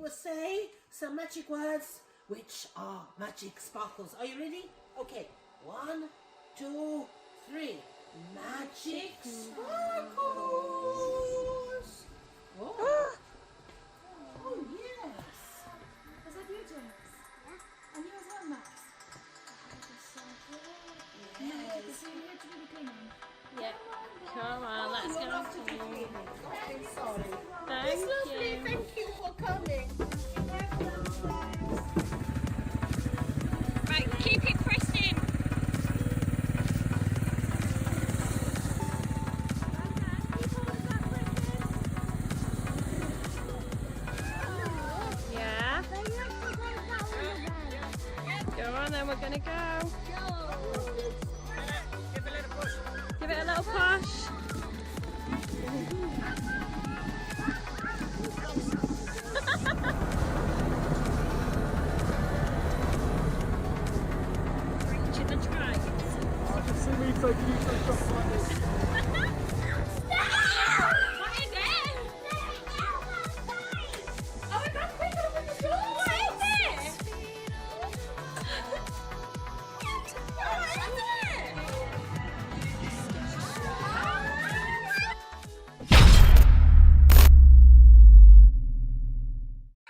will say some magic words, which are magic sparkles. Are you ready? Okay. 1, 2, 3. Magic sparkles. Oh. Oh, yes. Was that you, James? Yeah. And you as well, Max? Yes. So you're here to do the cleaning? Yep. Come on, let's go. Okay, sorry. Thank It's lovely. you. Thank you for coming. Right, keep it pressed in. Yeah. Go on then, we're gonna go. Give it a little push. Reaching the tracks. I can see me taking you for a shot like this. What is it? Oh, I got quick open the door. What is it?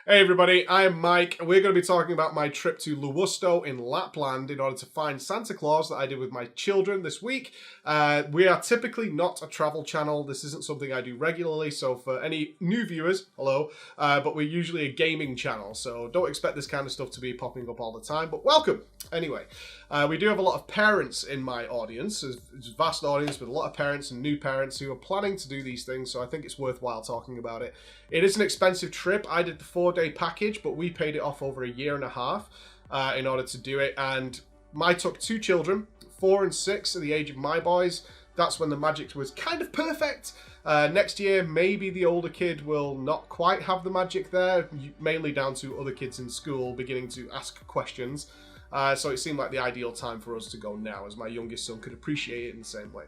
Hey everybody, I am Mike, and we're going to be talking about my trip to Luosto in Lapland in order to find Santa Claus that I did with my children this week. We are typically not a travel channel. This isn't something I do regularly, so for any new viewers, hello, but we're usually a gaming channel, so don't expect this kind of stuff to be popping up all the time, but welcome! Anyway, we do have a lot of parents in my audience. There's a vast audience with a lot of parents and new parents who are planning to do these things, so I think it's worthwhile talking about it. It is an expensive trip. I did the 4-day package, but we paid it off over a year and a half in order to do it. And I took 2 children, 4 and 6 at the age of my boys. That's when the magic was kind of perfect. Next year, maybe the older kid will not quite have the magic there, mainly down to other kids in school beginning to ask questions. So it seemed like the ideal time for us to go now, as my youngest son could appreciate it in the same way.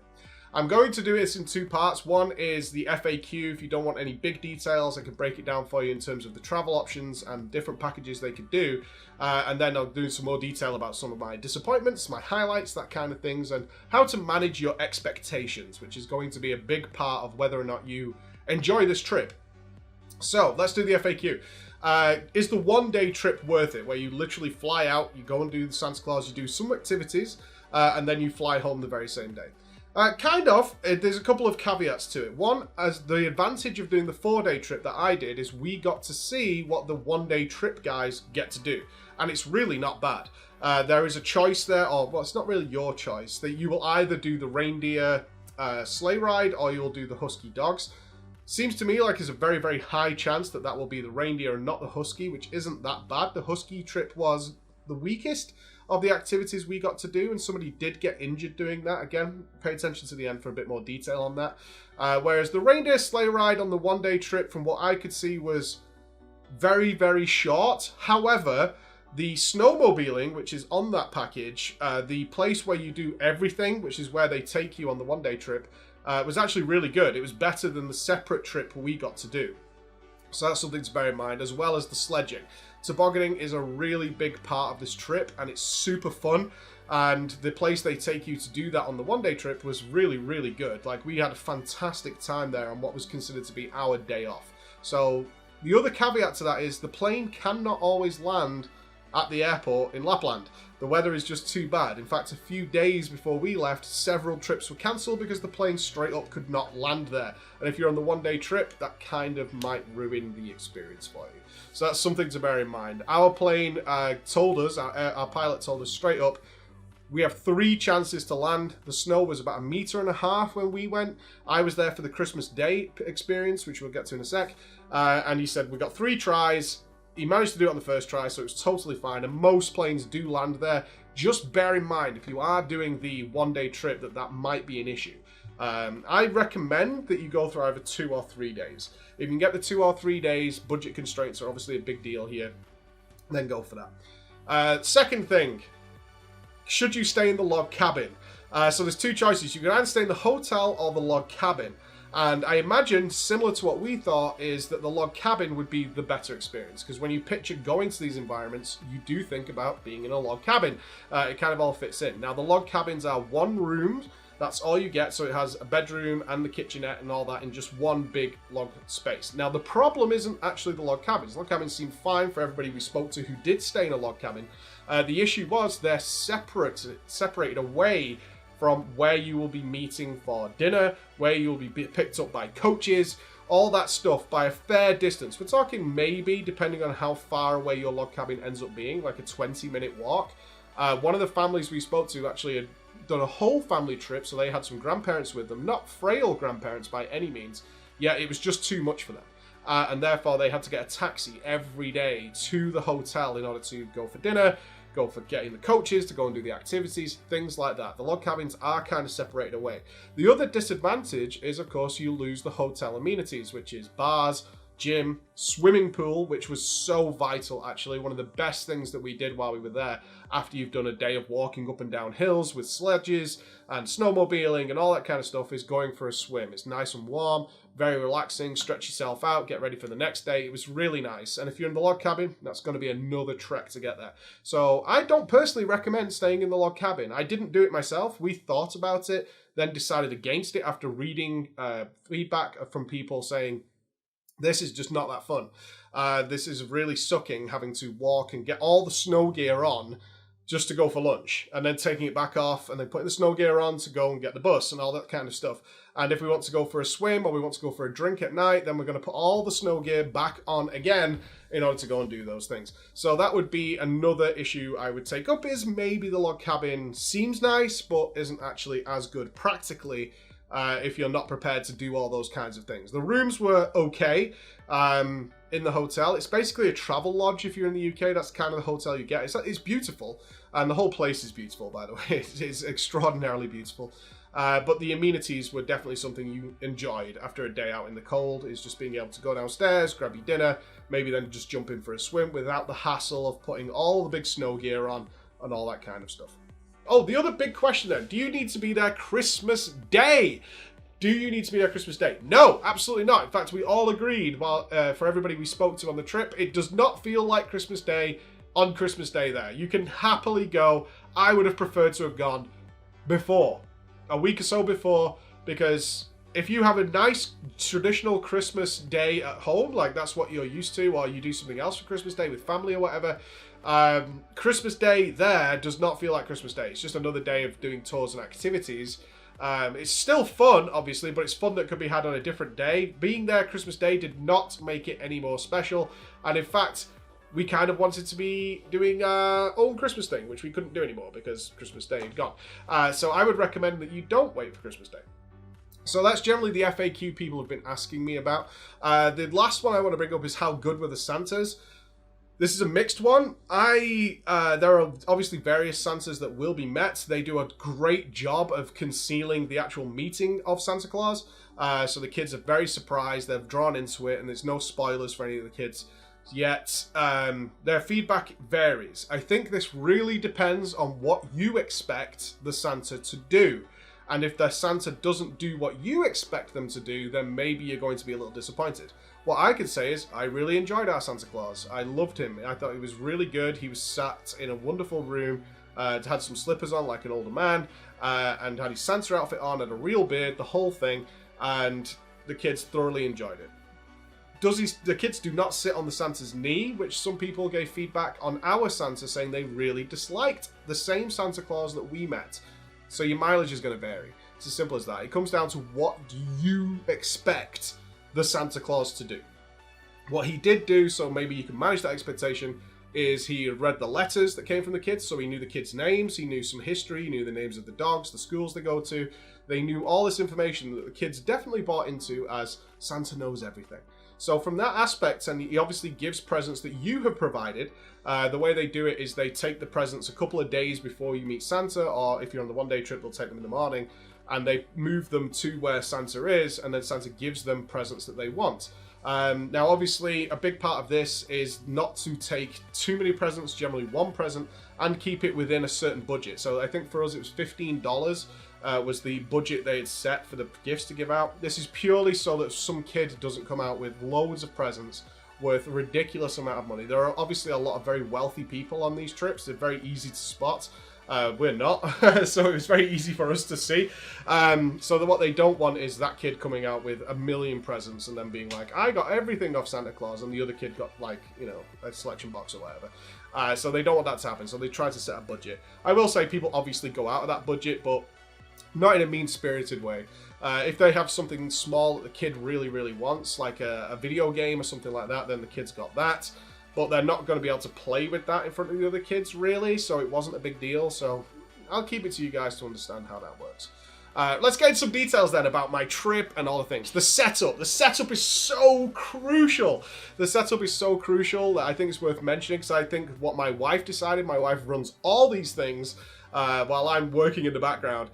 I'm going to do this in 2 parts. One is the FAQ. If you don't want any big details, I can break it down for you in terms of the travel options and different packages they could do. And then I'll do some more detail about some of my disappointments, my highlights, that kind of things, and how to manage your expectations, which is going to be a big part of whether or not you enjoy this trip. So let's do the FAQ. Is the 1-day trip worth it, where you literally fly out, you go and do the Santa Claus, you do some activities, and then you fly home the very same day? Kind of. There's a couple of caveats to it. One, as the advantage of doing the 4-day trip that I did is we got to see what the 1-day trip guys get to do. And it's really not bad. There is a choice there, or well, it's not really your choice, that you will either do the reindeer sleigh ride or you'll do the husky dogs. Seems to me like there's a very, very high chance that that will be the reindeer and not the husky, which isn't that bad. The husky trip was the weakest of the activities we got to do, and somebody did get injured doing that. Again, pay attention to the end for a bit more detail on that. Whereas the reindeer sleigh ride on the 1-day trip, from what I could see, was very, very short. However, the snowmobiling, which is on that package, the place where you do everything, which is where they take you on the 1-day trip, was actually really good. It was better than the separate trip we got to do. So that's something to bear in mind, as well as the sledging. Tobogganing is a really big part of this trip, and it's super fun. And the place they take you to do that on the 1-day trip was really, really good. Like, we had a fantastic time there on what was considered to be our day off. So the other caveat to that is the plane cannot always land at the airport in Lapland. The weather is just too bad. In fact, a few days before we left, several trips were cancelled because the plane straight up could not land there. And if you're on the 1-day trip, that kind of might ruin the experience for you. So that's something to bear in mind. Our plane told us, our pilot told us straight up, we have 3 chances to land. The snow was about 1.5 meters when we went. I was there for the Christmas Day experience, which we'll get to in a sec. And he said, we got 3 tries. He managed to do it on the first try, so it was totally fine, and most planes do land there. Just bear in mind, if you are doing the 1-day trip, that might be an issue. I recommend that you go through either 2 or 3 days. If you can get the 2 or 3 days, budget constraints are obviously a big deal here, then go for that. Second thing, should you stay in the log cabin? So there's 2 choices. You can either stay in the hotel or the log cabin. And I imagine, similar to what we thought, is that the log cabin would be the better experience. Because when you picture going to these environments, you do think about being in a log cabin. It kind of all fits in. Now, the log cabins are one room. That's all you get. So it has a bedroom and the kitchenette and all that in just one big log space. Now, the problem isn't actually the log cabins. Log cabins seem fine for everybody we spoke to who did stay in a log cabin. The issue was they're separated away from where you will be meeting for dinner, where you'll be picked up by coaches, all that stuff by a fair distance. We're talking maybe, depending on how far away your log cabin ends up being, like a 20-minute walk. One of the families we spoke to actually had done a whole family trip, so they had some grandparents with them, not frail grandparents by any means, yet it was just too much for them. And therefore they had to get a taxi every day to the hotel in order to go for dinner, go for getting the coaches to go and do the activities, things like that. The log cabins are kind of separated away. The other disadvantage is, of course, you lose the hotel amenities, which is bars, gym, swimming pool, which was so vital, actually. One of the best things that we did while we were there, after you've done a day of walking up and down hills with sledges and snowmobiling and all that kind of stuff, is going for a swim. It's nice and warm, very relaxing, stretch yourself out, get ready for the next day. It was really nice. And if you're in the log cabin, that's going to be another trek to get there. So I don't personally recommend staying in the log cabin. I didn't do it myself. We thought about it, then decided against it after reading feedback from people saying, this is just not that fun. This is really sucking, having to walk and get all the snow gear on just to go for lunch, and then taking it back off, and then putting the snow gear on to go and get the bus and all that kind of stuff. And if we want to go for a swim or we want to go for a drink at night, then we're going to put all the snow gear back on again in order to go and do those things. So that would be another issue I would take up, is maybe the log cabin seems nice, but isn't actually as good practically if you're not prepared to do all those kinds of things. The rooms were okay in the hotel. It's basically a travel lodge if you're in the UK. That's kind of the hotel you get. It's beautiful, and the whole place is beautiful, by the way. It's extraordinarily beautiful. But the amenities were definitely something you enjoyed after a day out in the cold, is just being able to go downstairs, grab your dinner, maybe then just jump in for a swim without the hassle of putting all the big snow gear on and all that kind of stuff. Oh, the other big question then, do you need to be there Christmas Day? Do you need to be there Christmas Day? No, absolutely not. In fact, we all agreed, for everybody we spoke to on the trip, it does not feel like Christmas Day on Christmas Day there. You can happily go. I would have preferred to have gone before, a week or so before, because if you have a nice traditional Christmas Day at home, like that's what you're used to, or you do something else for Christmas Day with family or whatever, Christmas Day there does not feel like Christmas Day. It's just another day of doing tours and activities. It's still fun, obviously, but it's fun that could be had on a different day. Being there Christmas Day did not make it any more special. And in fact, we kind of wanted to be doing our own Christmas thing, which we couldn't do anymore because Christmas Day had gone. So I would recommend that you don't wait for Christmas Day. So that's generally the FAQ people have been asking me about. The last one I want to bring up is how good were the Santas? This is a mixed one. There are obviously various Santas that will be met. They do a great job of concealing the actual meeting of Santa Claus. So the kids are very surprised. They're drawn into it, and there's no spoilers for any of the kids. Yet their feedback varies. I think this really depends on what you expect the Santa to do. And if the Santa doesn't do what you expect them to do, then maybe you're going to be a little disappointed. What I could say is I really enjoyed our Santa Claus. I loved him. I thought he was really good. He was sat in a wonderful room, had some slippers on like an older man, and had his Santa outfit on, had a real beard, the whole thing, and the kids thoroughly enjoyed it. The kids do not sit on the Santa's knee, which some people gave feedback on our Santa saying they really disliked the same Santa Claus that we met. So your mileage is going to vary. It's as simple as that. It comes down to what do you expect the Santa Claus to do. What he did do, so maybe you can manage that expectation, is he read the letters that came from the kids, so he knew the kids' names, he knew some history, he knew the names of the dogs, the schools they go to. They knew all this information that the kids definitely bought into as Santa knows everything. So from that aspect, and he obviously gives presents that you have provided, the way they do it is they take the presents a couple of days before you meet Santa, or if you're on the one-day trip, they'll take them in the morning, and they move them to where Santa is, and then Santa gives them presents that they want. Now, obviously, a big part of this is not to take too many presents, generally one present, and keep it within a certain budget. So I think for us it was $15 was the budget they had set for the gifts to give out. This is purely so that some kid doesn't come out with loads of presents worth a ridiculous amount of money. There are obviously a lot of very wealthy people on these trips. They're very easy to spot. We're not, so it was very easy for us to see. So that what they don't want is that kid coming out with a million presents and then being like, I got everything off Santa Claus, and the other kid got, like, you know, a selection box or whatever. So they don't want that to happen, so they try to set a budget. I will say people obviously go out of that budget, but not in a mean-spirited way. If they have something small that the kid really, really wants, like a video game or something like that, then the kid's got that. But they're not going to be able to play with that in front of the other kids, really, so it wasn't a big deal. So I'll keep it to you guys to understand how that works. Let's get into some details then about my trip and all the things. The setup. The setup is so crucial. The setup is so crucial that I think it's worth mentioning, because I think what my wife decided, my wife runs all these things while I'm working in the background.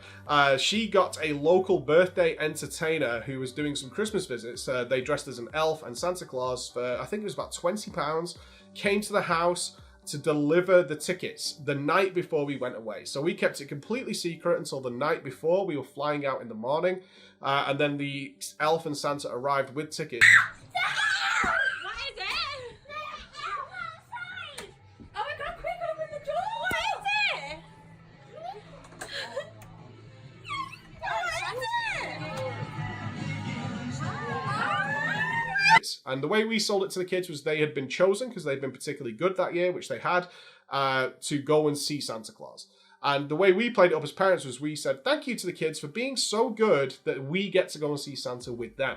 She got a local birthday entertainer who was doing some Christmas visits. They dressed as an elf and Santa Claus for, I think it was about £20, came to the house to deliver the tickets the night before we went away. So we kept it completely secret until the night before. We were flying out in the morning, and then the elf and Santa arrived with tickets. What is it? Oh my god, quick, open the door! What is it? And the way we sold it to the kids was they had been chosen, because they'd been particularly good that year, which they had, to go and see Santa Claus. And the way we played it up as parents was we said thank you to the kids for being so good that we get to go and see Santa with them.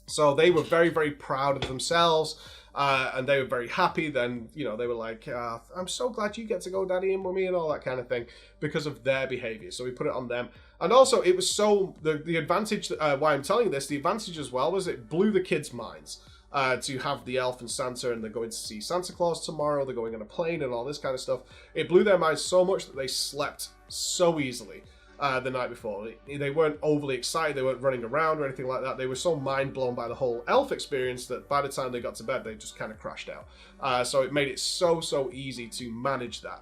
So they were very, very proud of themselves, and they were very happy. Then, you know, they were like, I'm so glad you get to go, Daddy and Mummy, and all that kind of thing, because of their behavior. So we put it on them. And also, it was so, the advantage, why I'm telling you this, the advantage as well was it blew the kids' minds to have the elf and Santa, and they're going to see Santa Claus tomorrow, they're going on a plane and all this kind of stuff. It blew their minds so much that they slept so easily the night before. They weren't overly excited, they weren't running around or anything like that. They were so mind blown by the whole elf experience that by the time they got to bed, they just kind of crashed out. So it made it so easy to manage that.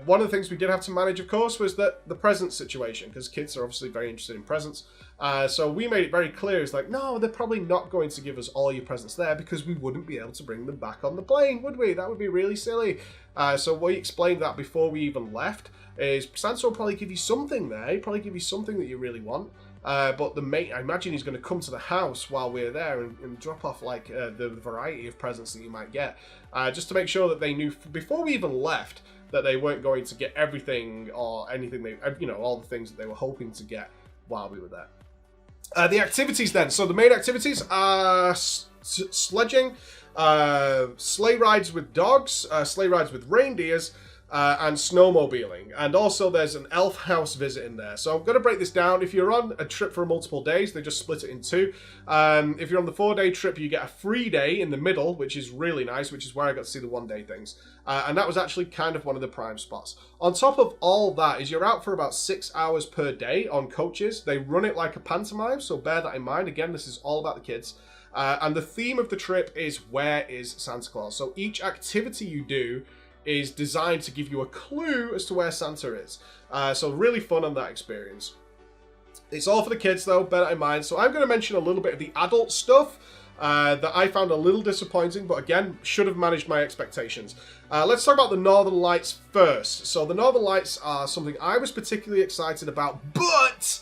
One of the things we did have to manage, of course, was the present situation, because kids are obviously very interested in presents. So we made it very clear, it's like, no, they're probably not going to give us all your presents there, because we wouldn't be able to bring them back on the plane, would we? That would be really silly. So we explained that before we even left, is Santa will probably give you something there, he'll probably give you something that you really want. But the mate, I imagine he's going to come to the house while we're there and drop off like the variety of presents that you might get, just to make sure that they knew before we even left that they weren't going to get everything or anything they, you know, all the things that they were hoping to get while we were there. The activities then. So the main activities are sledging, sleigh rides with dogs, sleigh rides with reindeers, and snowmobiling. And also there's an elf house visit in there. So I'm going to break this down. If you're on a trip for multiple days, they just split it in two. If you're on the 4-day trip, you get a free day in the middle, which is really nice, which is where I got to see the 1-day things. And that was actually kind of one of the prime spots. On top of all that is you're out for about 6 hours per day on coaches. They run it like a pantomime, so bear that in mind. Again, this is all about the kids. And the theme of the trip is, where is Santa Claus? So each activity you do is designed to give you a clue as to where Santa is. So really fun on that experience. It's all for the kids though, bear that in mind. So I'm going to mention a little bit of the adult stuff that I found a little disappointing, but again, should have managed my expectations. Let's talk about the Northern Lights first. So the Northern Lights are something I was particularly excited about, but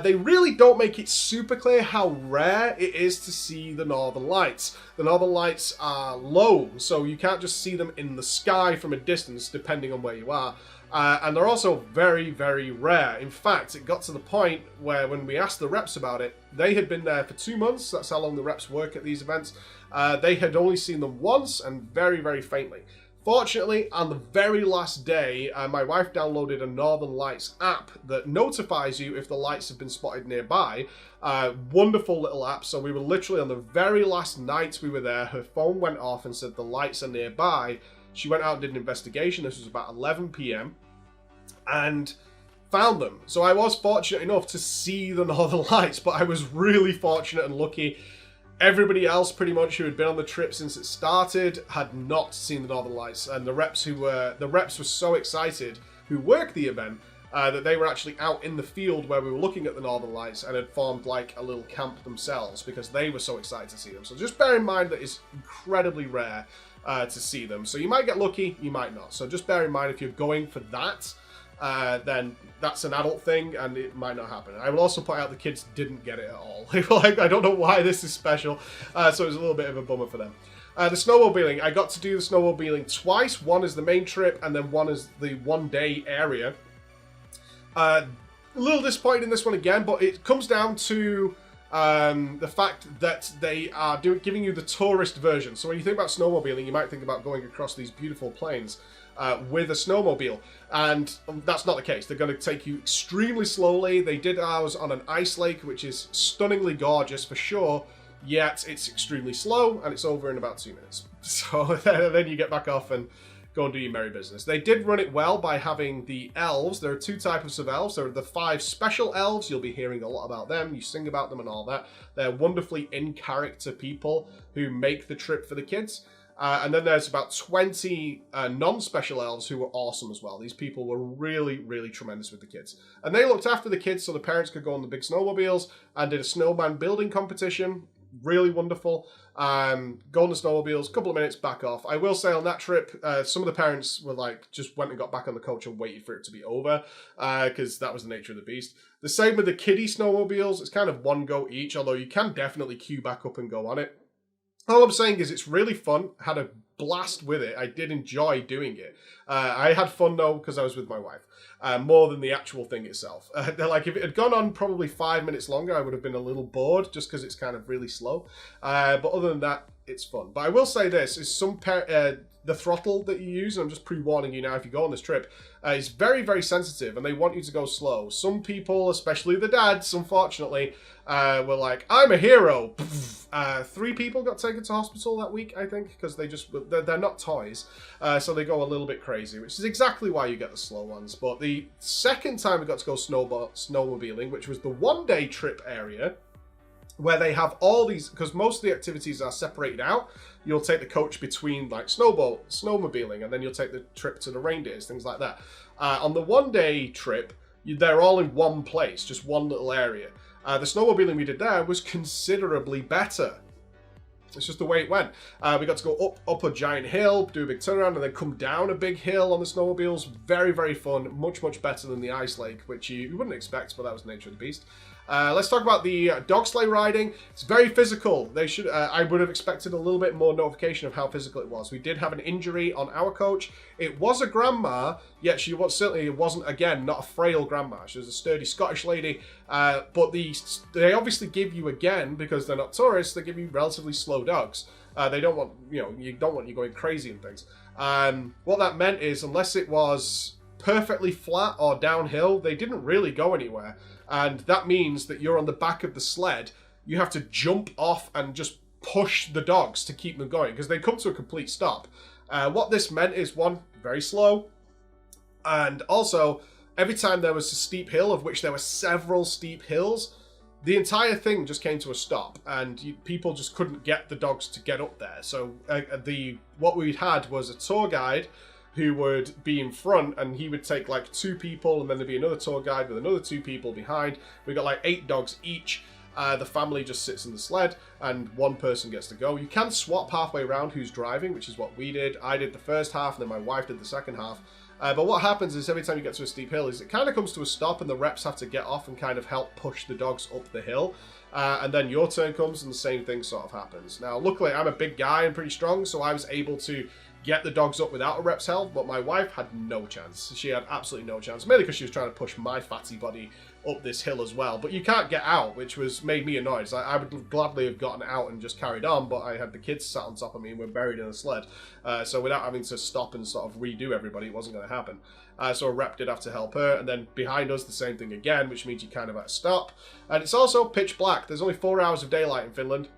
they really don't make it super clear how rare it is to see the Northern Lights. The Northern Lights are low, so you can't just see them in the sky from a distance, depending on where you are. And they're also very, very rare. In fact, it got to the point where when we asked the reps about it, they had been there for 2 months. That's how long the reps work at these events. They had only seen them once, and very, very faintly. Fortunately, on the very last day, my wife downloaded a Northern Lights app that notifies you if the lights have been spotted nearby. Wonderful little app. So we were literally on the very last night we were there, her phone went off and said the lights are nearby. She went out and did an investigation. This was about 11 p.m. and found them. So I was fortunate enough to see the Northern Lights, but I was really fortunate and lucky. Everybody else pretty much who had been on the trip since it started had not seen the Northern Lights, and the reps were so excited who worked the event that they were actually out in the field where we were looking at the Northern Lights and had formed like a little camp themselves because they were so excited to see them. So just bear in mind that it's incredibly rare to see them. So you might get lucky, you might not. So just bear in mind if you're going for that, then that's an adult thing and it might not happen. I will also point out the kids didn't get it at all. They were like, I don't know why this is special. So it was a little bit of a bummer for them. The snowmobiling, I got to do the snowmobiling twice. One is the main trip and then one is the one-day area. A little disappointed in this one again, but it comes down to the fact that they are giving you the tourist version. So when you think about snowmobiling, you might think about going across these beautiful plains with a snowmobile, and that's not the case. They're going to take you extremely slowly. They did ours on an ice lake, which is stunningly gorgeous for sure, yet it's extremely slow, and it's over in about 2 minutes. So then you get back off and go and do your merry business. They did run it well by having the elves. There are 2 types of elves. There are the 5 special elves. You'll be hearing a lot about them. You sing about them and all that. They're wonderfully in-character people who make the trip for the kids. And then there's about 20 non-special elves who were awesome as well. These people were really, really tremendous with the kids. And they looked after the kids so the parents could go on the big snowmobiles and did a snowman building competition. Really wonderful. Go on the snowmobiles, couple of minutes, back off. I will say on that trip, some of the parents were like, just went and got back on the coach and waited for it to be over, because that was the nature of the beast. The same with the kiddie snowmobiles. It's kind of one go each, although you can definitely queue back up and go on it. All I'm saying is it's really fun. Had a blast with it. I did enjoy doing it. I had fun though because I was with my wife, more than the actual thing itself. They're like, if it had gone on probably 5 minutes longer, I would have been a little bored just because it's kind of really slow. But other than that, it's fun. But I will say this, is the throttle that you use, and I'm just pre-warning you now if you go on this trip, is very, very sensitive and they want you to go slow. Some people, especially the dads, unfortunately, were like, I'm a hero. 3 people got taken to hospital that week, I think, because they're not toys. So they go a little bit crazy, which is exactly why you get the slow ones. But the second time we got to go snowmobiling, which was the one-day trip area, where they have all these, because most of the activities are separated out. You'll take the coach between like snowmobiling, and then you'll take the trip to the reindeers, things like that. On the one-day trip, they're all in one place, just one little area. The snowmobiling we did there was considerably better. It's just the way it went. We got to go up a giant hill, do a big turnaround, and then come down a big hill on the snowmobiles. Very, very fun. Much, much better than the ice lake, which you wouldn't expect, but that was the nature of the beast. Let's talk about the dog sleigh riding. It's very physical. They should. I would have expected a little bit more notification of how physical it was. We did have an injury on our coach. It was a grandma, yet she certainly wasn't, again, not a frail grandma. She was a sturdy Scottish lady. But they obviously give you, again, because they're not tourists, they give you relatively slow dogs. They don't want, you don't want you going crazy and things. What that meant is, unless it was perfectly flat or downhill, they didn't really go anywhere. And that means that you're on the back of the sled. You have to jump off and just push the dogs to keep them going because they come to a complete stop. What this meant is, one, very slow. And also, every time there was a steep hill, of which there were several steep hills, the entire thing just came to a stop. And people just couldn't get the dogs to get up there. So what we had was a tour guide who would be in front, and he would take like 2 people, and then there'd be another tour guide with another 2 people behind. We got like 8 dogs each. The family just sits in the sled, and one person gets to go. You can swap halfway around who's driving, which is what we did. I did the first half, and then my wife did the second half. But what happens is every time you get to a steep hill, is it kind of comes to a stop, and the reps have to get off and kind of help push the dogs up the hill. And then your turn comes, and the same thing sort of happens. Now, luckily, I'm a big guy and pretty strong, so I was able to get the dogs up without a rep's help, but my wife had no chance. She had absolutely no chance, mainly because she was trying to push my fatty body up this hill as well. But you can't get out, which made me annoyed. So I would gladly have gotten out and just carried on, but I had the kids sat on top of me and we're buried in a sled. So without having to stop and sort of redo everybody, it wasn't going to happen. So a rep did have to help her, and then behind us the same thing again, which means you kind of have to stop. And it's also pitch black. There's only 4 hours of daylight in Finland.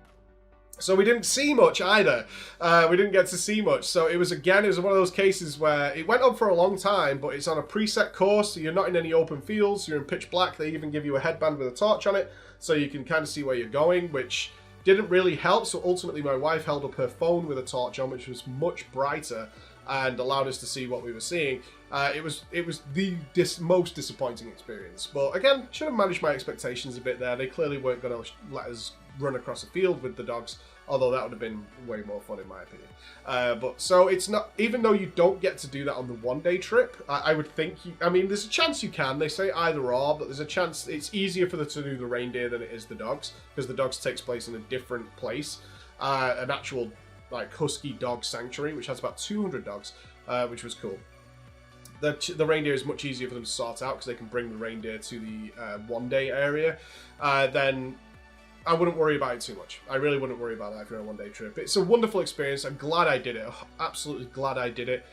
So we didn't see much either. We didn't get to see much. So it was one of those cases where it went on for a long time, but it's on a preset course. So you're not in any open fields. You're in pitch black. They even give you a headband with a torch on it, so you can kind of see where you're going, which didn't really help. So ultimately my wife held up her phone with a torch on, which was much brighter. and allowed us to see what we were seeing. It was the most disappointing experience. But again, should have managed my expectations a bit there. They clearly weren't going to let us run across a field with the dogs, although that would have been way more fun in my opinion. But so it's not, even though you don't get to do that on the one-day trip, I would think I mean, there's a chance you can. They say either or, but there's a chance it's easier for them to do the reindeer than it is the dogs, because the dogs takes place in a different place, an actual like husky dog sanctuary, which has about 200 dogs, which was cool. The reindeer is much easier for them to sort out because they can bring the reindeer to the one-day area. Then I wouldn't worry about it too much. I really wouldn't worry about that if you're on a one-day trip. It's a wonderful experience. I'm glad I did it. Absolutely glad I did it.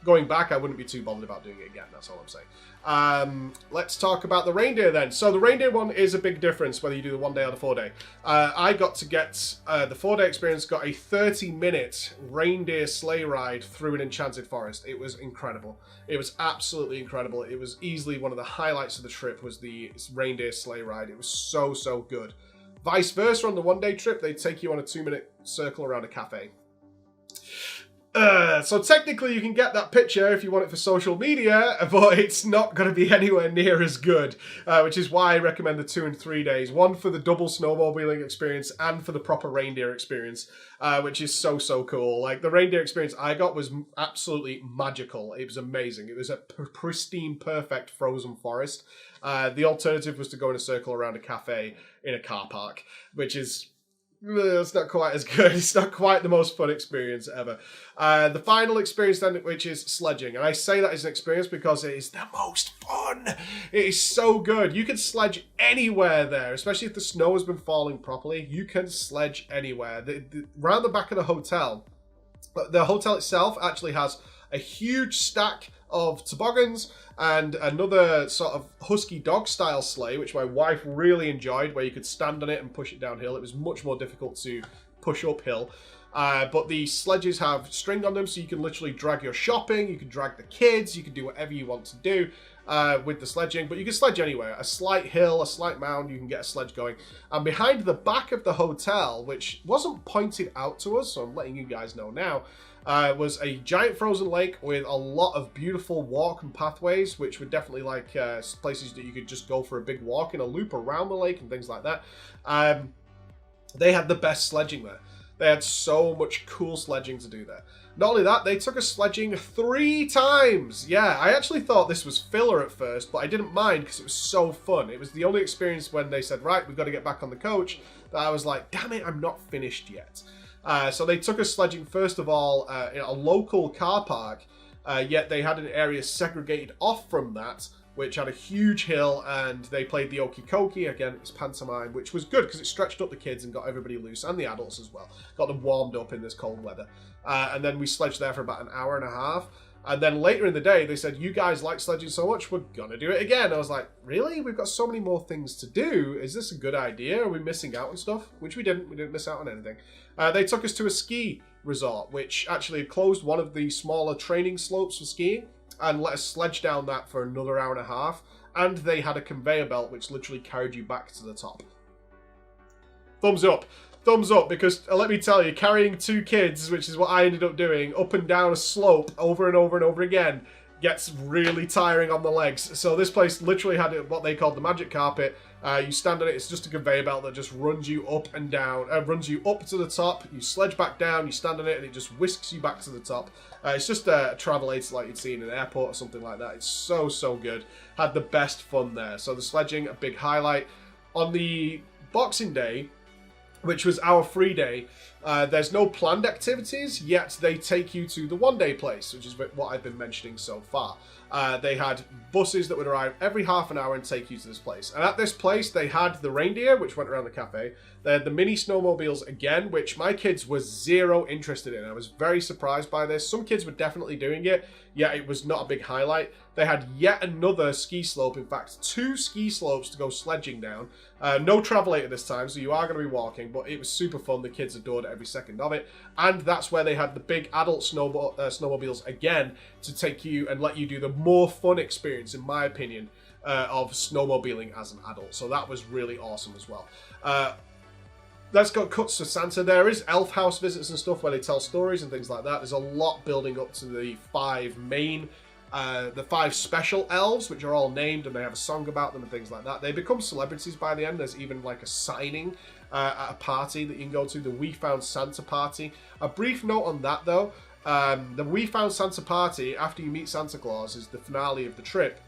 Going back, I wouldn't be too bothered about doing it again. That's all I'm saying. Let's talk about the reindeer then. So the reindeer one is a big difference whether you do the 1 day or the 4 day. I got to get the 4 day experience. Got a 30-minute reindeer sleigh ride through an enchanted forest. It was incredible. It was absolutely incredible. It was easily one of the highlights of the trip. Was the reindeer sleigh ride. It was so good. Vice versa, on the 1 day trip, they take you on a 2-minute circle around a cafe. So technically you can get that picture if you want it for social media, but it's not going to be anywhere near as good, which is why I recommend the 2 and 3 days. One for the double snowmobiling experience and for the proper reindeer experience, which is so cool. Like the reindeer experience I got was absolutely magical. It was amazing. It was a pristine, perfect frozen forest. The alternative was to go in a circle around a cafe in a car park, which is... it's not quite as good. It's not quite the most fun experience ever. The final experience then, which is sledging. And I say that as an experience because it is the most fun. It is so good. You can sledge anywhere there, especially if the snow has been falling properly. You can sledge anywhere. Around the back of the hotel itself actually has a huge stack of toboggans and another sort of husky dog style sleigh, which my wife really enjoyed, where you could stand on it and push it downhill. It was much more difficult to push uphill, but the sledges have string on them, so you can literally drag your shopping, you can drag the kids, you can do whatever you want to do with the sledging, but you can sledge anywhere. A slight hill, a slight mound, you can get a sledge going. And behind the back of the hotel, which wasn't pointed out to us, so I'm letting you guys know now, was a giant frozen lake with a lot of beautiful walk and pathways, which were definitely like places that you could just go for a big walk in a loop around the lake and things like that. They had the best sledging there. They had so much cool sledging to do there. Not only that, they took us sledging 3 times. Yeah, I actually thought this was filler at first, but I didn't mind because it was so fun. It was the only experience when they said, right, we've got to get back on the coach, that I was like, damn it, I'm not finished yet. So they took us sledging, first of all, in a local car park, yet they had an area segregated off from that, which had a huge hill, and they played the Okie Kokie. Again, it's pantomime, which was good because it stretched up the kids and got everybody loose, and the adults as well. Got them warmed up in this cold weather. And then we sledged there for about an hour and a half. And then later in the day, they said, you guys like sledging so much, we're gonna do it again. I was like, really? We've got so many more things to do. Is this a good idea? Are we missing out on stuff? Which we didn't. We didn't miss out on anything. They took us to a ski resort, which actually had closed one of the smaller training slopes for skiing and let us sledge down that for another hour and a half. And they had a conveyor belt which literally carried you back to the top. Thumbs up. Thumbs up, because let me tell you, carrying 2 kids, which is what I ended up doing, up and down a slope over and over and over again, gets really tiring on the legs. So this place literally had what they called the magic carpet. You stand on it, it's just a conveyor belt that just runs you up and down, runs you up to the top, you sledge back down, you stand on it, and it just whisks you back to the top. It's just a travel aid like you'd see in an airport or something like that. It's so good. Had the best fun there. So the sledging, a big highlight. On the Boxing Day, which was our free day, there's no planned activities, yet they take you to the 1 day place, which is what I've been mentioning so far. They had buses that would arrive every half an hour and take you to this place. And at this place, they had the reindeer, which went around the cafe. They had the mini snowmobiles again, which my kids were zero interested in. I was very surprised by this. Some kids were definitely doing it, yet it was not a big highlight. They had yet another ski slope, in fact, 2 ski slopes to go sledging down. No travel aid at this time, so you are going to be walking, but it was super fun. The kids adored every second of it. And that's where they had the big adult snowmobiles again to take you and let you do the more fun experience, in my opinion, of snowmobiling as an adult. So that was really awesome as well. that's got cuts to Santa. There is elf house visits and stuff where they tell stories and things like that. There's a lot building up to the 5 main, the 5 special elves, which are all named and they have a song about them and things like that. They become celebrities by the end. There's even like a signing at a party that you can go to, the We Found Santa party. A brief note on that though, the We Found Santa party, after you meet Santa Claus, is the finale of the trip.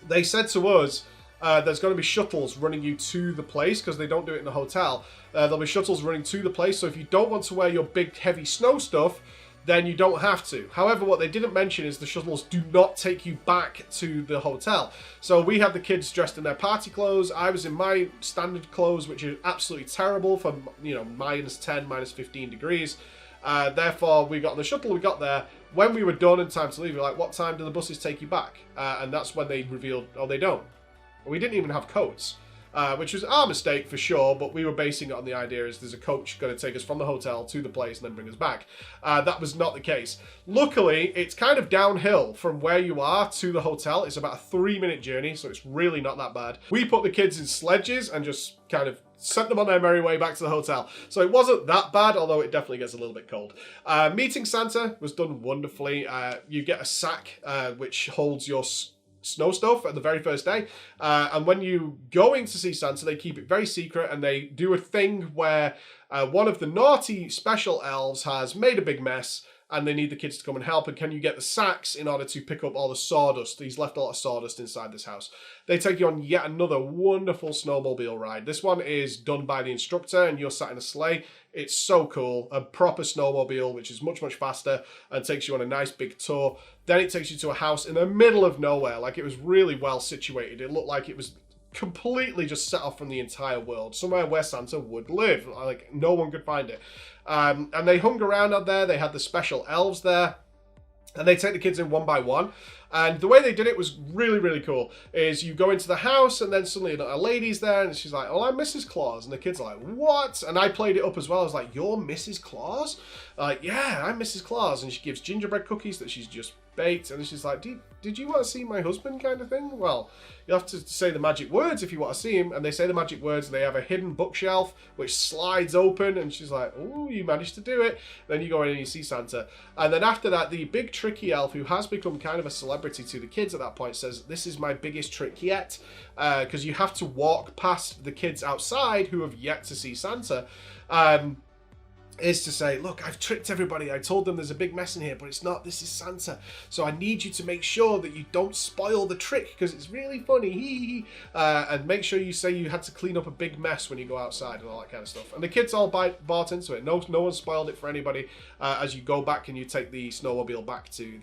They said to us, there's going to be shuttles running you to the place, because they don't do it in the hotel. There'll be shuttles running to the place, so if you don't want to wear your big heavy snow stuff, then you don't have to. However, what they didn't mention is the shuttles do not take you back to the hotel. So we had the kids dressed in their party clothes. I was in my standard clothes, which is absolutely terrible for, you know, -10, -15 degrees. Therefore, we got on the shuttle, we got there. When we were done and time to leave, we were like, what time do the buses take you back? And that's when they revealed, oh, they don't. We didn't even have coats, which was our mistake for sure, but we were basing it on the idea is there's a coach going to take us from the hotel to the place and then bring us back. That was not the case. Luckily, it's kind of downhill from where you are to the hotel. It's about a 3-minute journey, so it's really not that bad. We put the kids in sledges and just kind of sent them on their merry way back to the hotel. So it wasn't that bad, although it definitely gets a little bit cold. Meeting Santa was done wonderfully. You get a sack which holds your snow stuff at the very first day, and when you going to see Santa, they keep it very secret, and they do a thing where one of the naughty special elves has made a big mess and they need the kids to come and help. And can you get the sacks in order to pick up all the sawdust? He's left a lot of sawdust inside this house. They take you on yet another wonderful snowmobile ride. This one is done by the instructor and you're sat in a sleigh. It's so cool. A proper snowmobile, which is much, much faster and takes you on a nice big tour. Then it takes you to a house in the middle of nowhere. Like, it was really well situated. It looked like it was completely just set off from the entire world. Somewhere where Santa would live. Like, no one could find it. And they hung around out there. They had the special elves there. And they take the kids in one by one. And the way they did it was really, really cool. Is you go into the house and then suddenly a lady's there and she's like, oh, I'm Mrs. Claus. And the kids are like, what? And I played it up as well. I was like, you're Mrs. Claus? Like, yeah, I'm Mrs. Claus. And she gives gingerbread cookies that she's just baked. And she's like, did you want to see my husband kind of thing? Well, you have to say the magic words if you want to see him. And they say the magic words. They have a hidden bookshelf which slides open. And she's like, oh, you managed to do it. Then you go in and you see Santa. And then after that, the big tricky elf, who has become kind of a celebrity to the kids at that point, says, this is my biggest trick yet. Because you have to walk past the kids outside who have yet to see Santa. Is to say, look, I've tricked everybody. I told them there's a big mess in here, but it's not. This is Santa. So I need you to make sure that you don't spoil the trick, because it's really funny. And make sure you say you had to clean up a big mess when you go outside and all that kind of stuff. And the kids all bought into it. No one spoiled it for anybody. As you go back and you take the snowmobile back to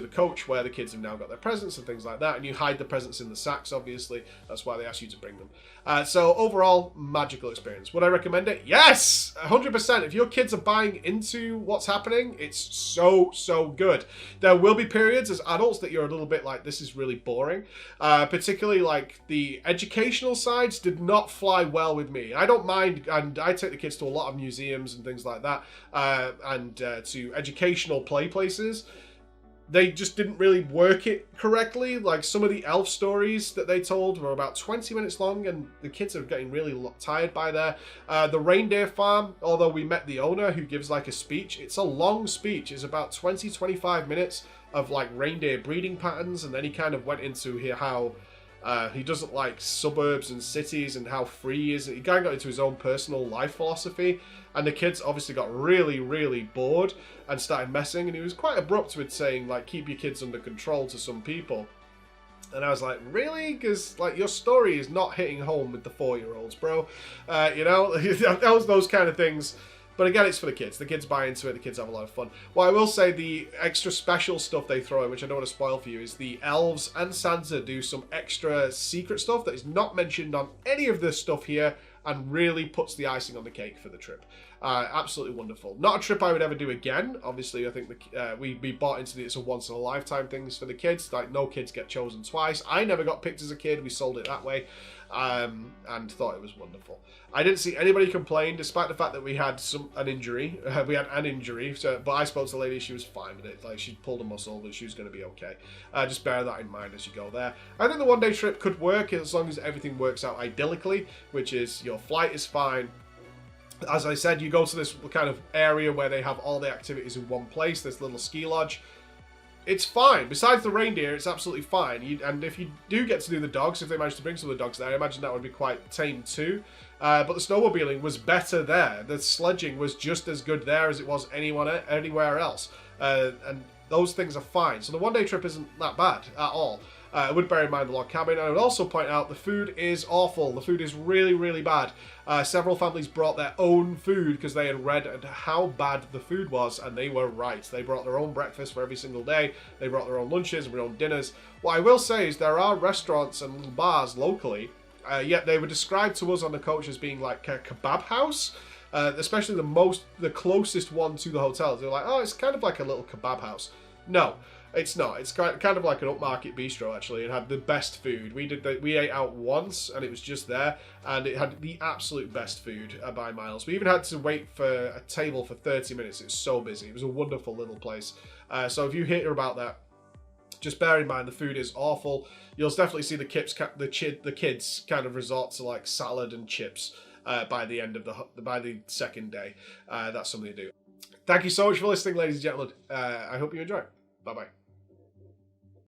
the coach where the kids have now got their presents and things like that, and you hide the presents in the sacks, obviously. That's why they ask you to bring them. So overall, magical experience. Would I recommend it? Yes! 100%. If your kids are buying into what's happening, it's so good. There will be periods as adults that you're a little bit like, this is really boring. Particularly like the educational sides did not fly well with me. I don't mind, and I take the kids to a lot of museums and things like that, and to educational play places. They just didn't really work it correctly. Like, some of the elf stories that they told were about 20 minutes long, and the kids are getting really tired by there. The reindeer farm, although we met the owner who gives like a speech, it's a long speech. It's about 20-25 minutes of like reindeer breeding patterns, and then he kind of went into here how he doesn't like suburbs and cities and how free he is. He kind of got into his own personal life philosophy, and the kids obviously got really bored and started messing, and he was quite abrupt with saying, like, keep your kids under control to some people. And I was like, really? Because, like, your story is not hitting home with the 4-year-olds, bro. You know, those kind of things. But again, it's for the kids. The kids buy into it. The kids have a lot of fun. Well, I will say the extra special stuff they throw in, which I don't want to spoil for you, is the elves and Santa do some extra secret stuff that is not mentioned on any of this stuff here, and really puts the icing on the cake for the trip. Absolutely wonderful. Not a trip I would ever do again. Obviously, I think we bought into it's a once in a lifetime things for the kids. Like, no kids get chosen twice. I never got picked as a kid. We sold it that way, and thought it was wonderful. I didn't see anybody complain, despite the fact that we had an injury. We had an injury, but I spoke to the lady. She was fine with it. Like, she pulled a muscle, but she was going to be okay. Just bear that in mind as you go there. I think the one-day trip could work as long as everything works out idyllically, which is your flight is fine. As I said, you go to this kind of area where they have all the activities in one place, this little ski lodge. It's fine. Besides the reindeer, it's absolutely fine. And if you do get to do the dogs, if they manage to bring some of the dogs there, I imagine that would be quite tame too. But the snowmobiling was better there. The sledging was just as good there as it was anywhere else. And those things are fine. So the one-day trip isn't that bad at all. I would bear in mind the log cabin. I would also point out the food is awful. The food is really, really bad. Several families brought their own food because they had read how bad the food was, and they were right. They brought their own breakfast for every single day. They brought their own lunches and their own dinners. What I will say is there are restaurants and little bars locally, yet they were described to us on the coach as being like a kebab house. Especially the closest one to the hotel. They're like, oh, it's kind of like a little kebab house. No. It's not. It's kind of like an upmarket bistro, actually. It had the best food. We ate out once, and it was just there, and it had the absolute best food by miles. We even had to wait for a table for 30 minutes. It was so busy. It was a wonderful little place. So if you hear about that, just bear in mind the food is awful. You'll definitely see the kids kind of resort to like salad and chips by the second day. That's something to do. Thank you so much for listening, ladies and gentlemen. I hope you enjoy. Bye bye.